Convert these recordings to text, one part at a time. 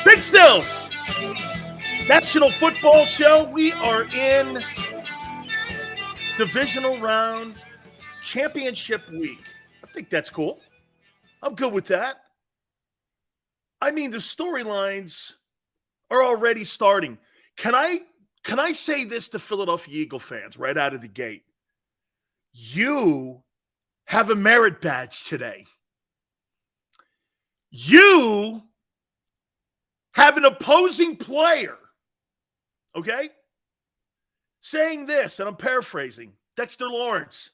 Big Sills, National Football Show. We are in divisional round championship week. I think that's cool. I'm good with that. I mean, the storylines are already starting. Can I say this to Philadelphia Eagle fans right out of the gate? You have a merit badge today. You have an opposing player, okay, saying this, and I'm paraphrasing, Dexter Lawrence.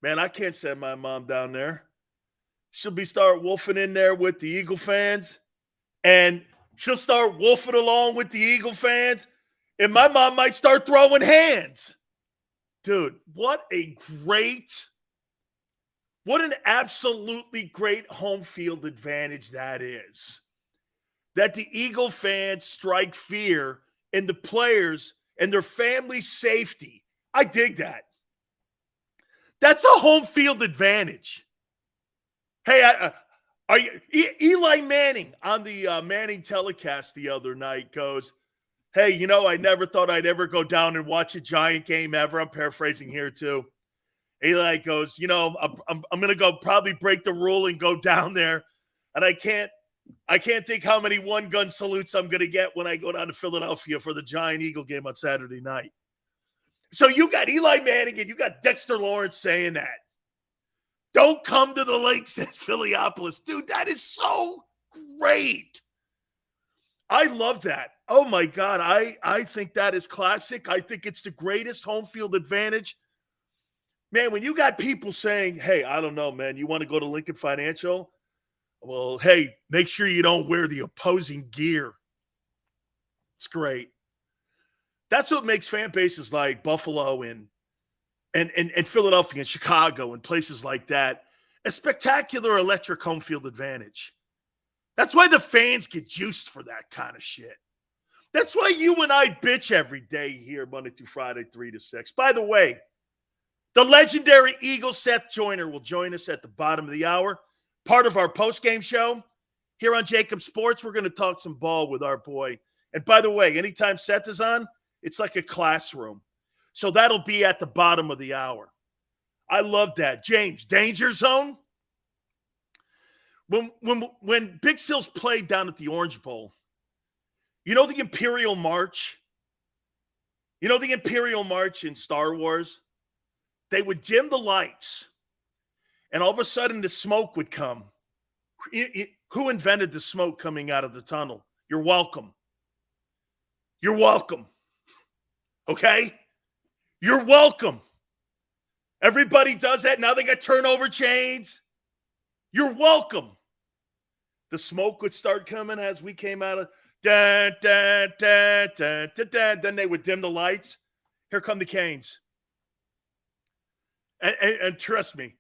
Man, I can't send my mom down there. She'll start wolfing in there with the Eagle fans, and she'll start wolfing along with the Eagle fans, and my mom might start throwing hands. Dude, what an absolutely great home field advantage that is. That the Eagle fans strike fear in the players and their family's safety. I dig that. That's a home field advantage. Hey, Eli Manning on the Manning telecast the other night goes, hey, I never thought I'd ever go down and watch a Giant game ever. I'm paraphrasing here too. Eli goes, I'm going to go probably break the rule and go down there. And I can't think how many one-gun salutes I'm going to get when I go down to Philadelphia for the Giant-Eagle game on Saturday night. So you got Eli Manning and you got Dexter Lawrence saying that. Don't come to the lake, says Philiopolis. Dude, that is so great. I love that. Oh, my God. I think that is classic. I think it's the greatest home field advantage. Man, when you got people saying, hey, I don't know, man, you want to go to Lincoln Financial? Well, hey, make sure you don't wear the opposing gear. It's great. That's what makes fan bases like Buffalo and Philadelphia and Chicago and places like that a spectacular electric home field advantage. That's why the fans get juiced for that kind of shit. That's why you and I bitch every day here, Monday through Friday, 3 to 6. By the way, the legendary Eagle Seth Joyner will join us at the bottom of the hour. Part of our post-game show here on JAKIB Sports. We're going to talk some ball with our boy. And by the way, anytime Seth is on, it's like a classroom. So that'll be at the bottom of the hour. I love that. James, Danger Zone. When Big Sills played down at the Orange Bowl, the Imperial March? The Imperial March in Star Wars? They would dim the lights, and all of a sudden the smoke would come. Who invented the smoke coming out of the tunnel? You're welcome. You're welcome. Okay? You're welcome. Everybody does that. Now they got turnover chains. You're welcome. The smoke would start coming as we came out of da, da, da, da, da, da. Then they would dim the lights. Here come the Canes. And trust me,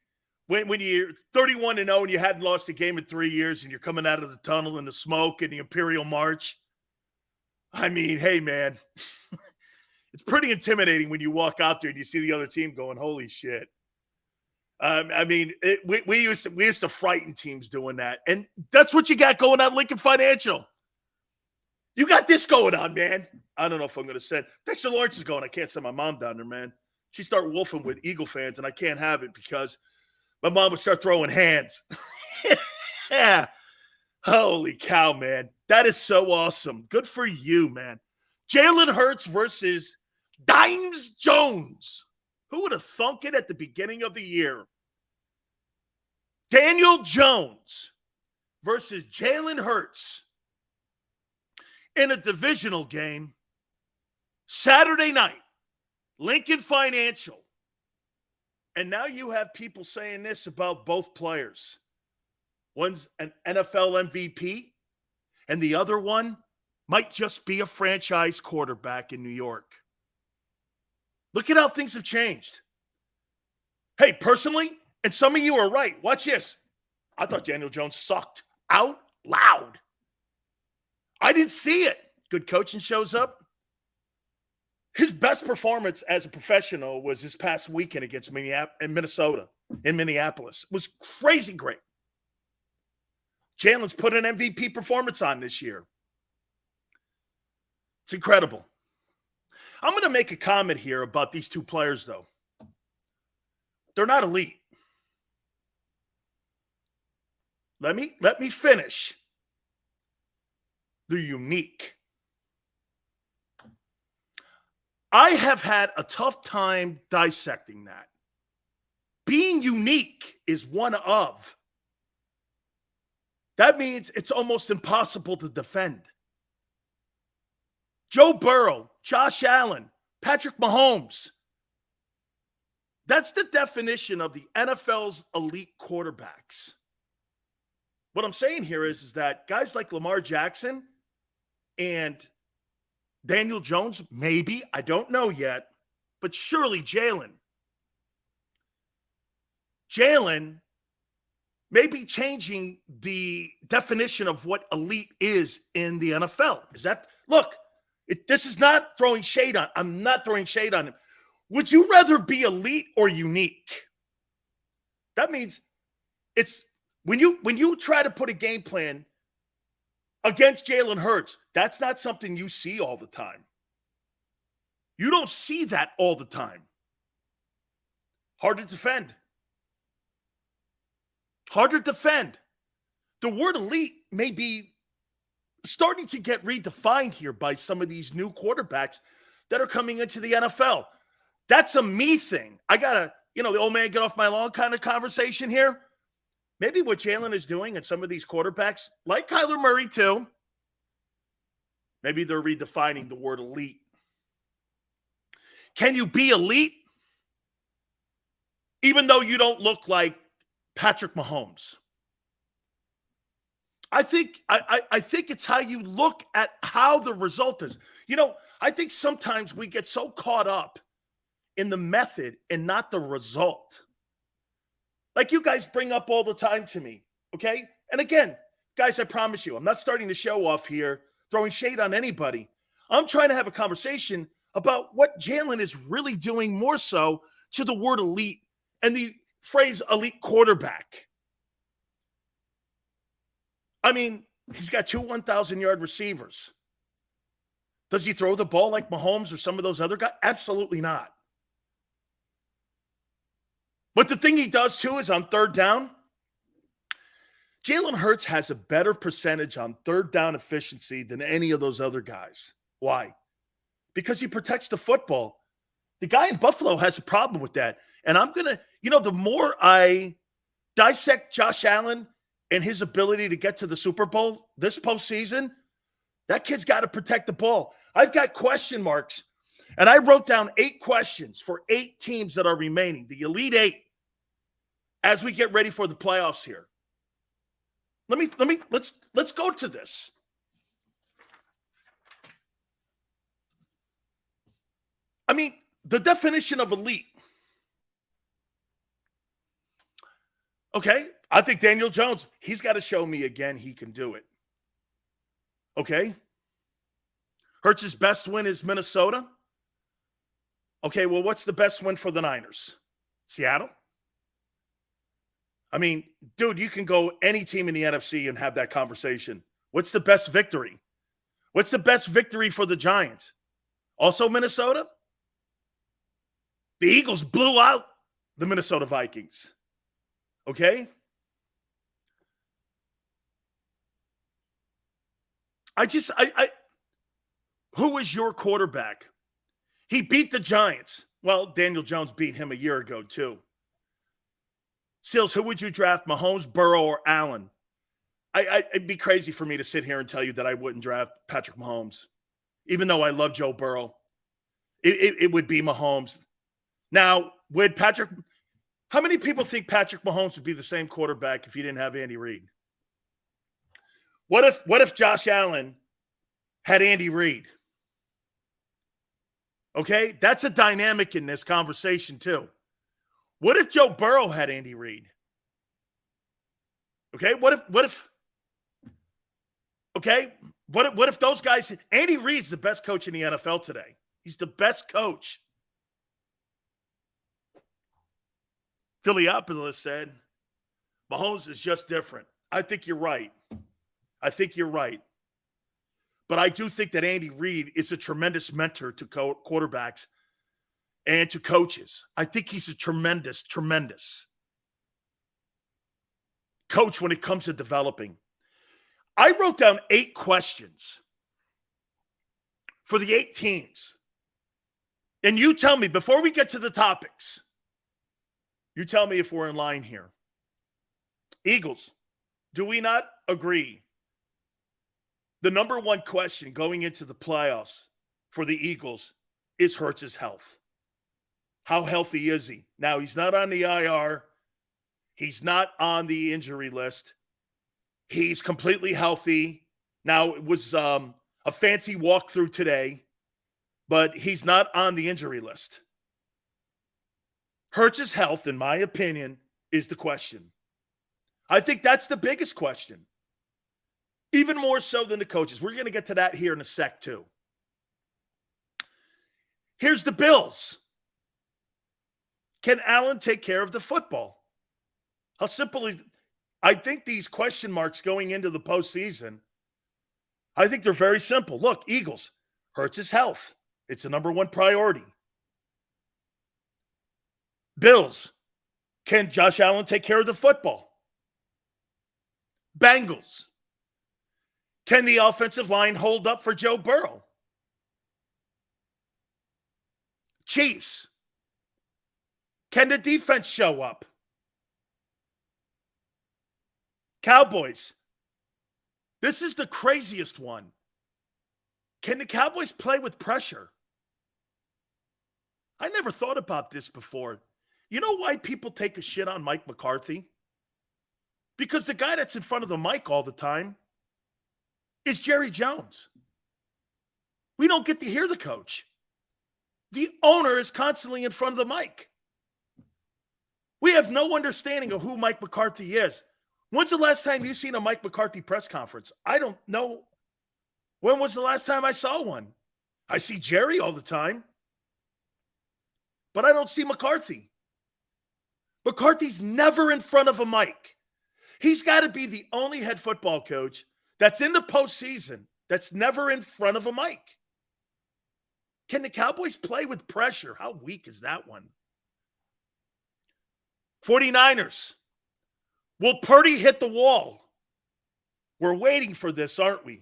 when you're 31-0 and you hadn't lost a game in 3 years and you're coming out of the tunnel in the smoke and the Imperial March, I mean, hey, man, it's pretty intimidating when you walk out there and you see the other team going, holy shit. We used to frighten teams doing that. And that's what you got going on Lincoln Financial. You got this going on, man. I don't know if I'm going to send. Dexter Lawrence is going. I can't send my mom down there, man. She'd start wolfing with Eagle fans, and I can't have it because my mom would start throwing hands. Yeah. Holy cow, man. That is so awesome. Good for you, man. Jalen Hurts versus Dimes Jones. Who would have thunk it at the beginning of the year? Daniel Jones versus Jalen Hurts in a divisional game Saturday night. Lincoln Financial. And now you have people saying this about both players. One's an NFL MVP, and the other one might just be a franchise quarterback in New York. Look at how things have changed. Hey, personally, and some of you are right. Watch this. I thought Daniel Jones sucked out loud. I didn't see it. Good coaching shows up. His best performance as a professional was this past weekend against Minnesota, in Minneapolis. It was crazy great. Jalen's put an MVP performance on this year. It's incredible. I'm going to make a comment here about these two players, though. They're not elite. Let me finish. They're unique. I have had a tough time dissecting that. Being unique is one of. That means it's almost impossible to defend. Joe Burrow, Josh Allen, Patrick Mahomes. That's the definition of the NFL's elite quarterbacks. What I'm saying here is that guys like Lamar Jackson and Daniel Jones, maybe, I don't know yet, but surely Jalen may be changing the definition of what elite is in the NFL. Is that, look, this is not throwing shade on. I'm not throwing shade on him. Would you rather be elite or unique? That means it's when you try to put a game plan against Jalen Hurts, that's not something you see all the time. You don't see that all the time. Hard to defend. Hard to defend. The word elite may be starting to get redefined here by some of these new quarterbacks that are coming into the NFL. That's a me thing. I got to, the old man get off my lawn kind of conversation here. Maybe what Jalen is doing and some of these quarterbacks, like Kyler Murray too, maybe they're redefining the word elite. Can you be elite even though you don't look like Patrick Mahomes? I think it's how you look at how the result is. I think sometimes we get so caught up in the method and not the result. Like you guys bring up all the time to me, okay? And again, guys, I promise you, I'm not starting to show off here, throwing shade on anybody. I'm trying to have a conversation about what Jalen is really doing more so to the word elite and the phrase elite quarterback. I mean, he's got 2 1,000-yard receivers. Does he throw the ball like Mahomes or some of those other guys? Absolutely not. But the thing he does, too, is on third down, Jalen Hurts has a better percentage on third down efficiency than any of those other guys. Why? Because he protects the football. The guy in Buffalo has a problem with that. And I'm going to, the more I dissect Josh Allen and his ability to get to the Super Bowl this postseason, that kid's got to protect the ball. I've got question marks, and I wrote down 8 questions for 8 teams that are remaining, the Elite 8, as we get ready for the playoffs here. Let's go to this. I mean, the definition of elite. Okay, I think Daniel Jones, he's got to show me again he can do it. Okay. Hurts' best win is Minnesota. Okay, well, what's the best win for the Niners? Seattle? I mean, dude, you can go any team in the NFC and have that conversation. What's the best victory? What's the best victory for the Giants? Also Minnesota? The Eagles blew out the Minnesota Vikings. Okay? Who is your quarterback? He beat the Giants. Well, Daniel Jones beat him a year ago, too. Seals, who would you draft, Mahomes, Burrow, or Allen? It'd be crazy for me to sit here and tell you that I wouldn't draft Patrick Mahomes, even though I love Joe Burrow. It would be Mahomes. Now, how many people think Patrick Mahomes would be the same quarterback if he didn't have Andy Reid? What if Josh Allen had Andy Reid? Okay, that's a dynamic in this conversation too. What if Joe Burrow had Andy Reid? Okay, what if those guys, Andy Reid's the best coach in the NFL today. He's the best coach. Philiopolis said, Mahomes is just different. I think you're right. But I do think that Andy Reid is a tremendous mentor to quarterbacks and to coaches. I think he's a tremendous coach when it comes to developing. I wrote down 8 questions for the 8 teams. And you tell me, before we get to the topics, you tell me if we're in line here. Eagles, do we not agree? The number one question going into the playoffs for the Eagles is Hurts' health. How healthy is he? Now, he's not on the IR. He's not on the injury list. He's completely healthy. Now, it was a fancy walkthrough today, but he's not on the injury list. Hurts' health, in my opinion, is the question. I think that's the biggest question. Even more so than the coaches. We're going to get to that here in a sec, too. Here's the Bills. Can Allen take care of the football? How simple is I think these question marks going into the postseason, I think they're very simple. Look, Eagles, Hurts' health. It's the number one priority. Bills, can Josh Allen take care of the football? Bengals, can the offensive line hold up for Joe Burrow? Chiefs, can the defense show up? Cowboys, this is the craziest one. Can the Cowboys play with pressure? I never thought about this before. You know why people take a shit on Mike McCarthy? Because the guy that's in front of the mic all the time is Jerry Jones. We don't get to hear the coach. The owner is constantly in front of the mic. We have no understanding of who Mike McCarthy is. When's the last time you've seen a Mike McCarthy press conference? I don't know. When was the last time I saw one? I see Jerry all the time. But I don't see McCarthy. McCarthy's never in front of a mic. He's got to be the only head football coach that's in the postseason that's never in front of a mic. Can the Cowboys play with pressure? How weak is that one? 49ers. Will Purdy hit the wall? We're waiting for this, aren't we?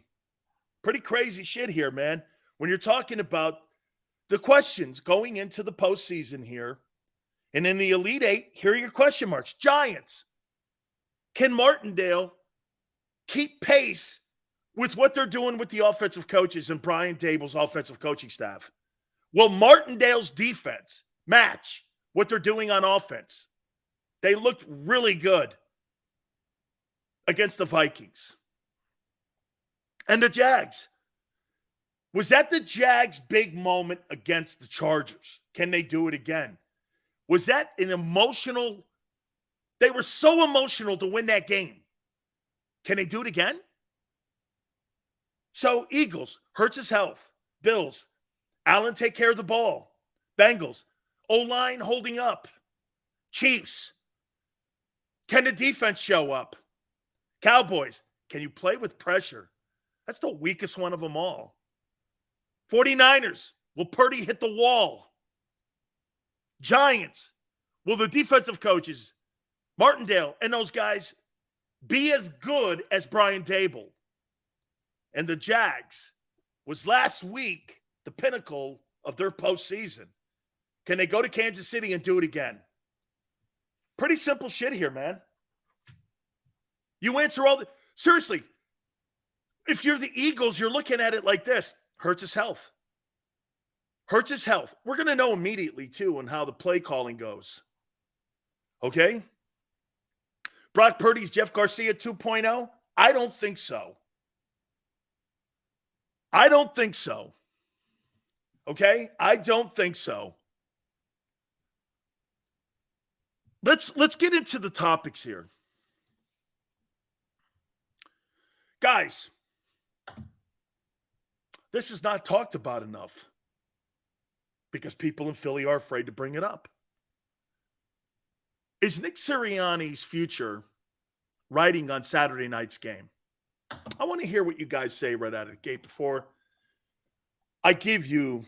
Pretty crazy shit here, man. When you're talking about the questions going into the postseason here, and in the Elite Eight, here are your question marks. Giants. Can Martindale keep pace with what they're doing with the offensive coaches and Brian Dable's offensive coaching staff? Will Martindale's defense match what they're doing on offense? They looked really good against the Vikings. And the Jags. Was that the Jags' big moment against the Chargers? Can they do it again? Was that an emotional? They were so emotional to win that game. Can they do it again? So, Eagles, Hurts' health. Bills, Allen take care of the ball. Bengals, O-line holding up. Chiefs, can the defense show up? Cowboys, can you play with pressure? That's the weakest one of them all. 49ers, will Purdy hit the wall? Giants, will the defensive coaches, Martindale and those guys, be as good as Brian Dable? And the Jags was last week the pinnacle of their postseason. Can they go to Kansas City and do it again? Pretty simple shit here, man. You answer all the... Seriously, if you're the Eagles, you're looking at it like this. Hurts' health. Hurts' health. We're going to know immediately, too, on how the play calling goes. Okay? Brock Purdy's Jeff Garcia 2.0? I don't think so. I don't think so. Okay? I don't think so. Let's get into the topics here. Guys, this is not talked about enough because people in Philly are afraid to bring it up. Is Nick Sirianni's future riding on Saturday night's game? I want to hear what you guys say right out of the gate before I give you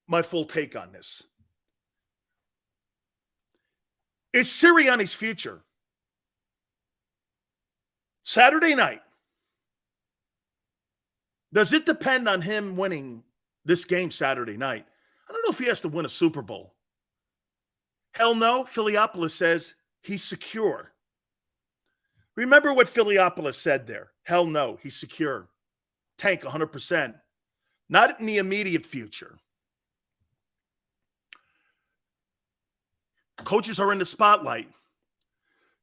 my full take on this. Is Sirianni's future Saturday night? Does it depend on him winning this game Saturday night? I don't know if he has to win a Super Bowl. Hell no. Philiopolis says he's secure. Remember what Philiopolis said there. Hell no, he's secure. Tank 100%. Not in the immediate future. Coaches are in the spotlight.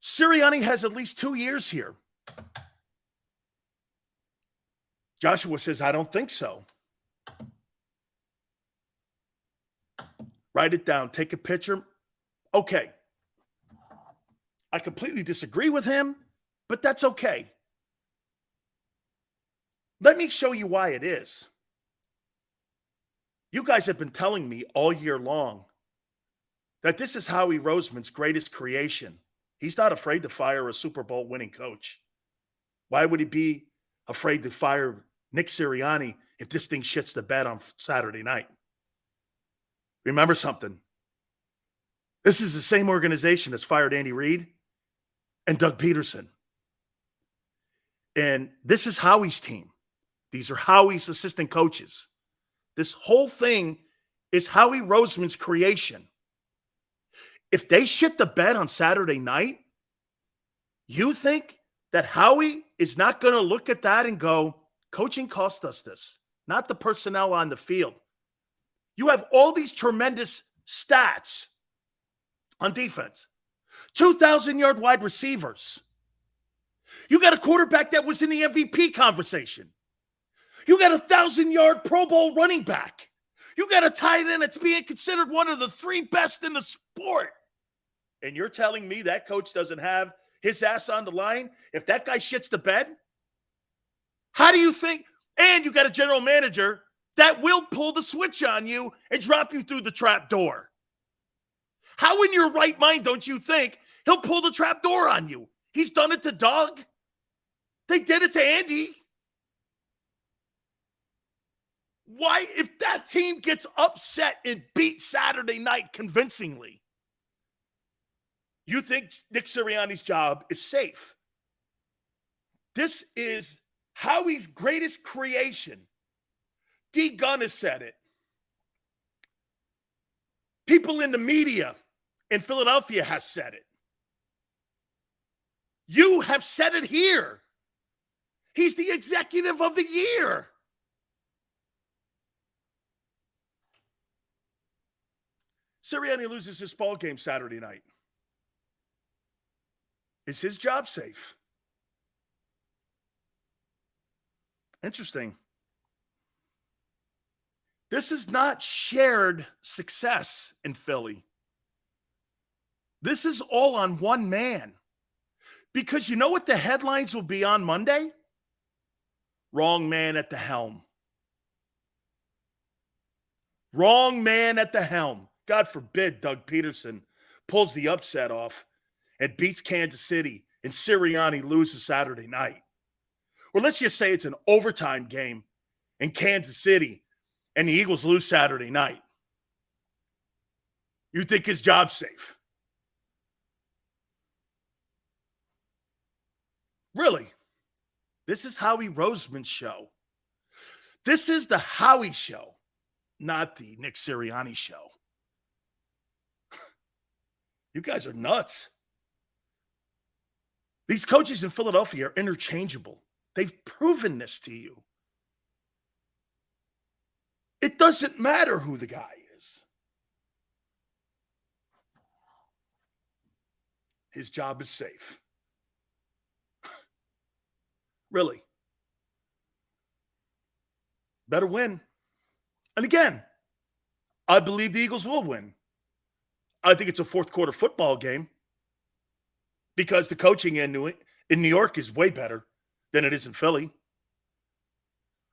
Sirianni has at least 2 years here. Joshua says, I don't think so. Write it down. Take a picture. Okay. I completely disagree with him, but that's okay. Let me show you why it is. You guys have been telling me all year long that this is Howie Roseman's greatest creation. He's not afraid to fire a Super Bowl winning coach. Why would he be afraid to fire Nick Sirianni if this thing shits the bed on Saturday night? Remember something. This is the same organization that's fired Andy Reid and Doug Peterson. And this is Howie's team. These are Howie's assistant coaches. This whole thing is Howie Roseman's creation. If they shit the bed on Saturday night, you think that Howie is not going to look at that and go, coaching cost us this, not the personnel on the field. You have all these tremendous stats on defense. 2,000-yard wide receivers. You got a quarterback that was in the MVP conversation. You got a 1,000-yard Pro Bowl running back. You got a tight end that's being considered one of the 3 best in the sport. And you're telling me that coach doesn't have his ass on the line if that guy shits the bed? How do you think? And you got a general manager that will pull the switch on you and drop you through the trap door. How in your right mind don't you think he'll pull the trap door on you? He's done it to Doug. They did it to Andy. Why, if that team gets upset and beat Saturday night convincingly, you think Nick Sirianni's job is safe? This is Howie's greatest creation. D. Gunn has said it. People in the media in Philadelphia has said it. You have said it here. He's the executive of the year. Sirianni loses his ball game Saturday night. Is his job safe? Interesting. This is not shared success in Philly. This is all on one man. Because you know what the headlines will be on Monday? Wrong man at the helm. Wrong man at the helm. God forbid Doug Peterson pulls the upset off and beats Kansas City and Sirianni loses Saturday night. Or let's just say it's an overtime game in Kansas City and the Eagles lose Saturday night. You think his job's safe? Really? This is Howie Roseman's show. This is the Howie show, not the Nick Sirianni show. You guys are nuts. These coaches in Philadelphia are interchangeable. They've proven this to you. It doesn't matter who the guy is. His job is safe. Really. Better win. And again, I believe the Eagles will win. I think it's a fourth quarter football game because the coaching in New York is way better than it is in Philly.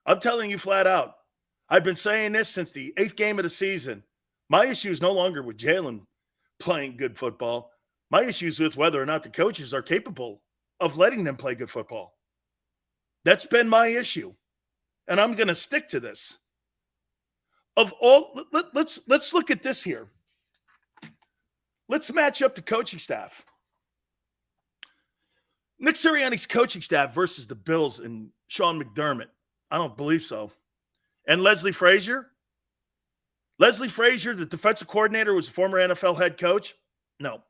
I'm telling you flat out. I've been saying this since the 8th game of the season. My issue is no longer with Jalen playing good football. My issue is with whether or not the coaches are capable of letting them play good football. That's been my issue. And I'm going to stick to this. Of all, let's look at this here. Let's match up the coaching staff. Nick Sirianni's coaching staff versus the Bills and Sean McDermott. I don't believe so. And Leslie Frazier? Leslie Frazier, the defensive coordinator, was a former NFL head coach? No.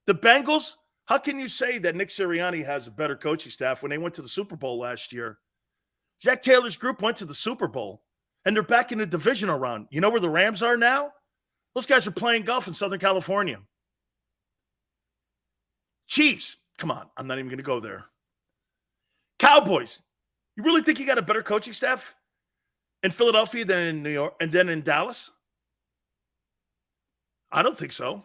The Bengals, how can you say that Nick Sirianni has a better coaching staff when they went to the Super Bowl last year? Zach Taylor's group went to the Super Bowl, and they're back in the divisional round. You know where the Rams are now? Those guys are playing golf in Southern California. Chiefs, come on, I'm not even going to go there. Cowboys, you really think you got a better coaching staff in Philadelphia than in New York and then in Dallas? I don't think so.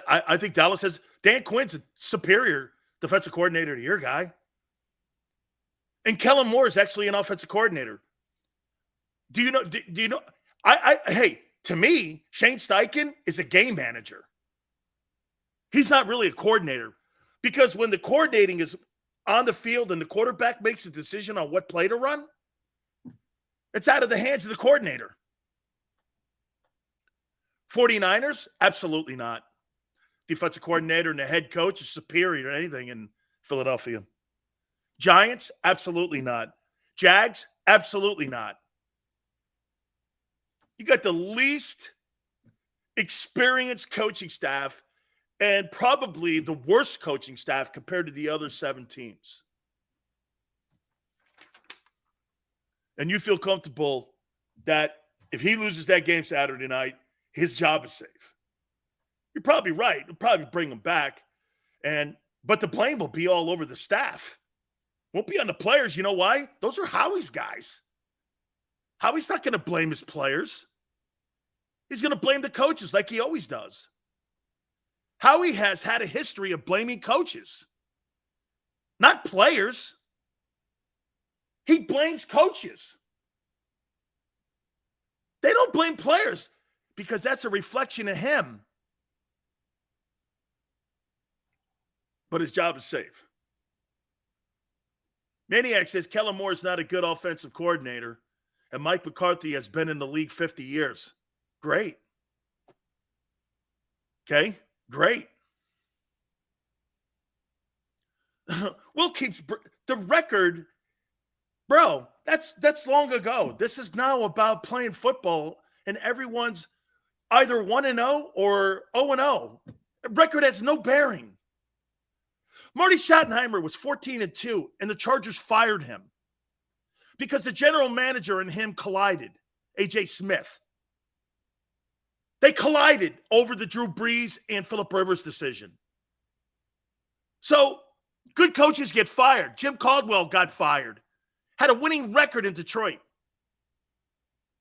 I think Dallas has Dan Quinn's a superior defensive coordinator to your guy. And Kellen Moore is actually an offensive coordinator. Do you know? Do you know? Hey, to me, Shane Steichen is a game manager. He's not really a coordinator because when the coordinating is on the field and the quarterback makes a decision on what play to run, it's out of the hands of the coordinator. 49ers? Absolutely not. Defensive coordinator and the head coach is superior to anything in Philadelphia. Giants? Absolutely not. Jags? Absolutely not. You got the least experienced coaching staff and probably the worst coaching staff compared to the other 7 teams. And you feel comfortable that if he loses that game Saturday night, his job is safe. You're probably right. You'll probably bring him back. But the blame will be all over the staff. Won't be on the players. You know why? Those are Howie's guys. Howie's not going to blame his players. He's going to blame the coaches like he always does. Howie has had a history of blaming coaches, not players. He blames coaches. They don't blame players because that's a reflection of him. But his job is safe. Maniac says Kellen Moore is not a good offensive coordinator, and Mike McCarthy has been in the league 50 years. Great. Okay, great. Will keeps the record, bro. That's long ago. This is now about playing football, and everyone's either 1-0 or 0-0. The record has no bearing. Marty Schottenheimer was 14-2, and the Chargers fired him because the general manager and him collided, A.J. Smith. They collided over the Drew Brees and Phillip Rivers decision. So good coaches get fired. Jim Caldwell got fired. Had a winning record in Detroit.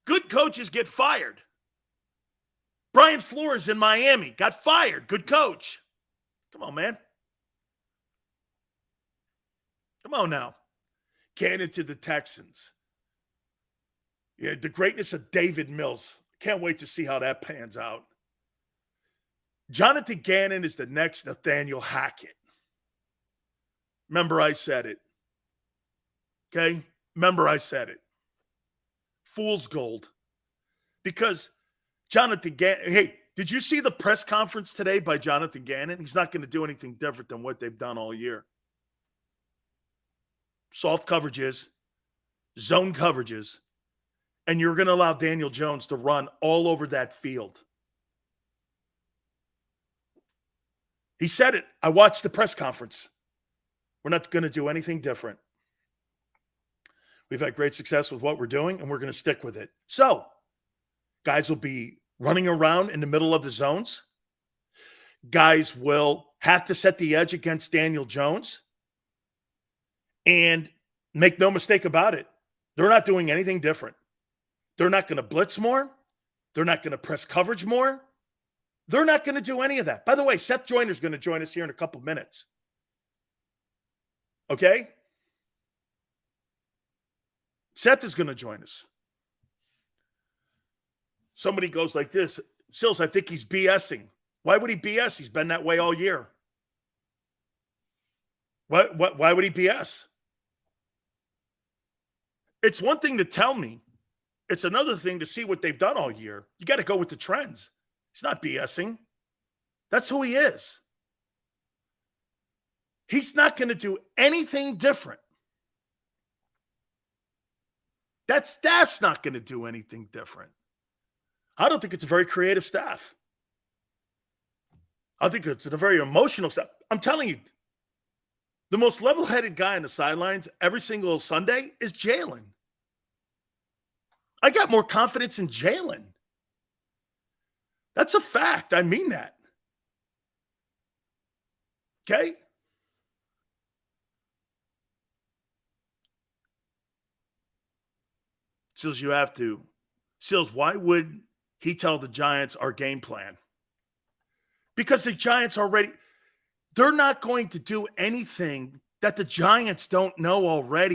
Good coaches get fired. Brian Flores in Miami got fired. Good coach. Come on, man. Come on now. Cannon to the Texans. Yeah, the greatness of David Mills. Can't wait to see how that pans out. Jonathan Gannon is the next Nathaniel Hackett. Remember I said it. Okay? Remember I said it. Fool's gold. Because Jonathan Gannon, hey, did you see the press conference today by Jonathan Gannon? He's not going to do anything different than what they've done all year. Soft coverages, zone coverages, and you're going to allow Daniel Jones to run all over that field. He said it. I watched the press conference. We're not going to do anything different. We've had great success with what we're doing, and we're going to stick with it. So, guys will be running around in the middle of the zones. Guys will have to set the edge against Daniel Jones. And make no mistake about it, they're not doing anything different. They're not going to blitz more. They're not going to press coverage more. They're not going to do any of that. By the way, Seth Joyner's going to join us here in a couple minutes. Okay? Seth is going to join us. Somebody goes like this, Sills, I think he's BSing. Why would he BS? He's been that way all year. Why would he BS? It's one thing to tell me. It's another thing to see what they've done all year. You got to go with the trends. He's not BSing. That's who he is. He's not going to do anything different. That staff's not going to do anything different. I don't think it's a very creative staff. I think it's a very emotional staff. I'm telling you, the most level-headed guy on the sidelines every single Sunday is Jalen. I got more confidence in Jalen. That's a fact. I mean that. Okay? Seals, you have to. Seals, why would he tell the Giants our game plan? Because the Giants already, they're not going to do anything that the Giants don't know already.